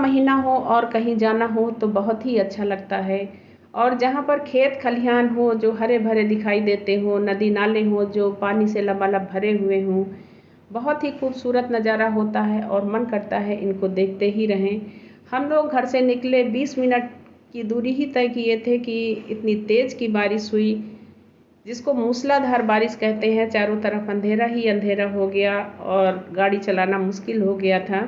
महीना हो और कहीं जाना हो तो बहुत ही अच्छा लगता है। और जहाँ पर खेत खलिहान हो जो हरे भरे दिखाई देते हो, नदी नाले हो जो पानी से लबालब भरे हुए हों, बहुत ही खूबसूरत नज़ारा होता है और मन करता है इनको देखते ही रहें। हम लोग घर से निकले 20 मिनट की दूरी ही तय किए थे कि इतनी तेज़ की बारिश हुई, जिसको मूसलाधार बारिश कहते हैं। चारों तरफ अंधेरा ही अंधेरा हो गया और गाड़ी चलाना मुश्किल हो गया था।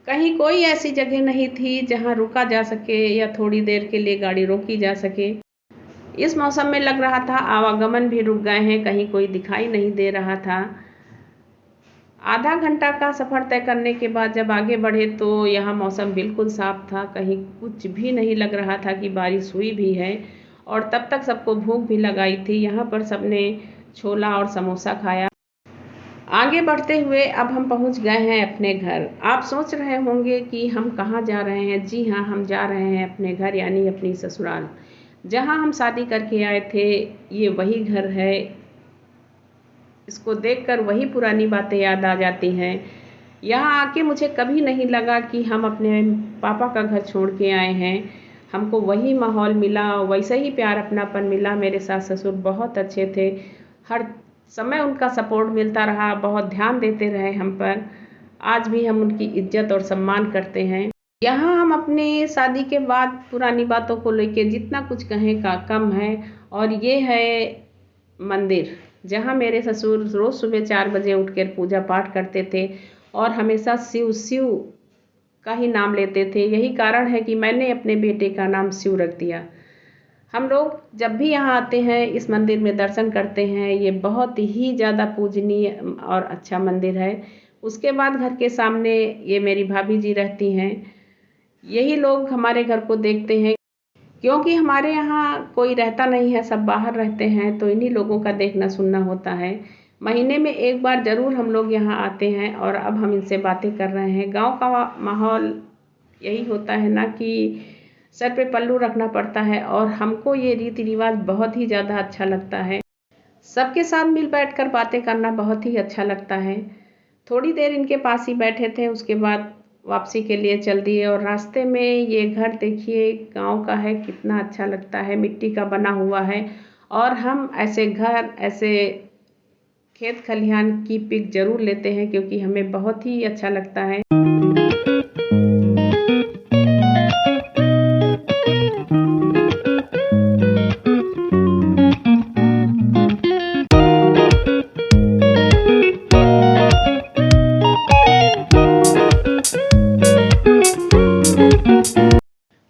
कहीं कोई ऐसी जगह नहीं थी जहां रुका जा सके या थोड़ी देर के लिए गाड़ी रोकी जा सके। इस मौसम में लग रहा था आवागमन भी रुक गए हैं, कहीं कोई दिखाई नहीं दे रहा था। आधा घंटा का सफ़र तय करने के बाद जब आगे बढ़े तो यहाँ मौसम बिल्कुल साफ था, कहीं कुछ भी नहीं लग रहा था कि बारिश हुई भी है। और तब तक सबको भूख भी लगाई थी। यहाँ पर सबने छोला और समोसा खाया। आगे बढ़ते हुए अब हम पहुँच गए हैं अपने घर। आप सोच रहे होंगे कि हम कहाँ जा रहे हैं। जी हाँ, हम जा रहे हैं अपने घर, यानी अपनी ससुराल, जहाँ हम शादी करके आए थे। ये वही घर है। इसको देखकर वही पुरानी बातें याद आ जाती हैं। यहाँ आके मुझे कभी नहीं लगा कि हम अपने पापा का घर छोड़ के आए हैं। हमको वही माहौल मिला, वैसे ही प्यार अपनापन मिला। मेरे सास ससुर बहुत अच्छे थे, हर समय उनका सपोर्ट मिलता रहा, बहुत ध्यान देते रहे हम पर। आज भी हम उनकी इज्जत और सम्मान करते हैं। यहाँ हम अपने शादी के बाद पुरानी बातों को लेके जितना कुछ कहें का कम है। और ये है मंदिर, जहाँ मेरे ससुर रोज़ सुबह 4 बजे उठकर पूजा पाठ करते थे और हमेशा शिव शिव का ही नाम लेते थे। यही कारण है कि मैंने अपने बेटे का नाम शिव रख दिया। हम लोग जब भी यहाँ आते हैं इस मंदिर में दर्शन करते हैं। ये बहुत ही ज़्यादा पूजनीय और अच्छा मंदिर है। उसके बाद घर के सामने ये मेरी भाभी जी रहती हैं। यही लोग हमारे घर को देखते हैं, क्योंकि हमारे यहाँ कोई रहता नहीं है, सब बाहर रहते हैं, तो इन्हीं लोगों का देखना सुनना होता है। महीने में एक बार ज़रूर हम लोग यहाँ आते हैं और अब हम इनसे बातें कर रहे हैं। गांव का माहौल यही होता है ना कि सर पे पल्लू रखना पड़ता है, और हमको ये रीति रिवाज बहुत ही ज़्यादा अच्छा लगता है। सबके साथ मिल बैठकर बातें करना बहुत ही अच्छा लगता है। थोड़ी देर इनके पास ही बैठे थे, उसके बाद वापसी के लिए चल दिए। और रास्ते में ये घर देखिए, गांव का है, कितना अच्छा लगता है, मिट्टी का बना हुआ है। और हम ऐसे घर, ऐसे खेत खलिहान की पिक जरूर लेते हैं, क्योंकि हमें बहुत ही अच्छा लगता है।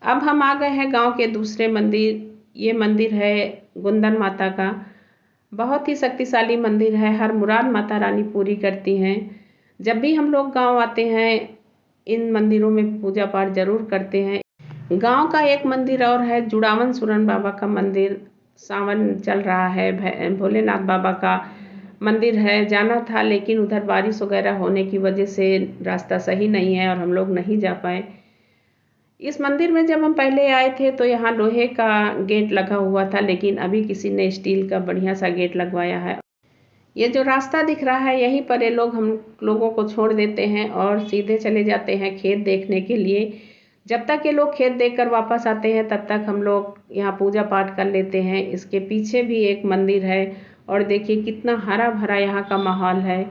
अब हम आ गए हैं गांव के दूसरे मंदिर। ये मंदिर है गुंदन माता का। बहुत ही शक्तिशाली मंदिर है, हर मुराद माता रानी पूरी करती हैं। जब भी हम लोग गांव आते हैं इन मंदिरों में पूजा पाठ जरूर करते हैं। गांव का एक मंदिर और है, जुड़ावन सूरन बाबा का मंदिर। सावन चल रहा है, भोलेनाथ बाबा का मंदिर है। जाना था, लेकिन उधर बारिश वगैरह होने की वजह से रास्ता सही नहीं है और हम लोग नहीं जा पाए। इस मंदिर में जब हम पहले आए थे तो यहाँ लोहे का गेट लगा हुआ था, लेकिन अभी किसी ने स्टील का बढ़िया सा गेट लगवाया है। ये जो रास्ता दिख रहा है, यहीं पर ये लोग हम लोगों को छोड़ देते हैं और सीधे चले जाते हैं खेत देखने के लिए। जब तक ये लोग खेत देखकर वापस आते हैं तब तक हम लोग यहाँ पूजा पाठ कर लेते हैं। इसके पीछे भी एक मंदिर है और देखिए कितना हरा भरा यहाँ का माहौल है।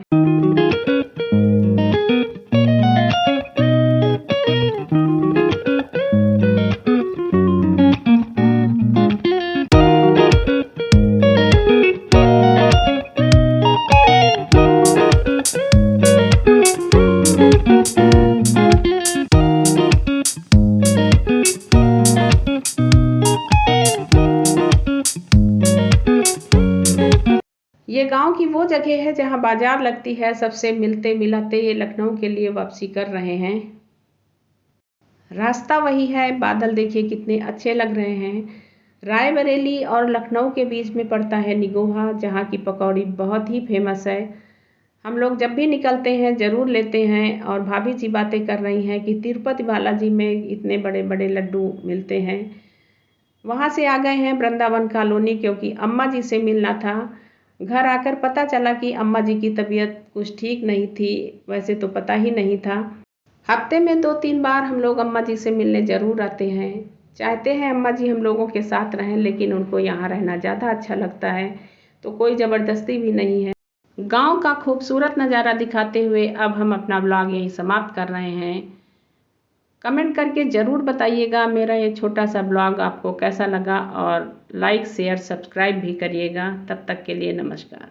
ये गांव की वो जगह है जहां बाजार लगती है, सबसे मिलते मिलाते ये लखनऊ के लिए वापसी कर रहे हैं। रास्ता वही है, बादल देखिए कितने अच्छे लग रहे हैं। रायबरेली और लखनऊ के बीच में पड़ता है निगोहा, जहाँ की पकौड़ी बहुत ही फेमस है। हम लोग जब भी निकलते हैं ज़रूर लेते हैं। और भाभी जी बातें कर रही हैं कि तिरुपति बालाजी में इतने बड़े बड़े लड्डू मिलते हैं। वहाँ से आ गए हैं वृंदावन कॉलोनी, क्योंकि अम्मा जी से मिलना था। घर आकर पता चला कि अम्मा जी की तबीयत कुछ ठीक नहीं थी। वैसे तो पता ही नहीं था। हफ्ते में 2-3 बार हम लोग अम्मा जी से मिलने ज़रूर आते हैं। चाहते हैं अम्मा जी हम लोगों के साथ रहें, लेकिन उनको यहाँ रहना ज़्यादा अच्छा लगता है, तो कोई ज़बरदस्ती भी नहीं है। गांव का खूबसूरत नज़ारा दिखाते हुए अब हम अपना ब्लॉग यहीं समाप्त कर रहे हैं। कमेंट करके ज़रूर बताइएगा मेरा ये छोटा सा ब्लॉग आपको कैसा लगा, और लाइक शेयर सब्सक्राइब भी करिएगा। तब तक के लिए नमस्कार।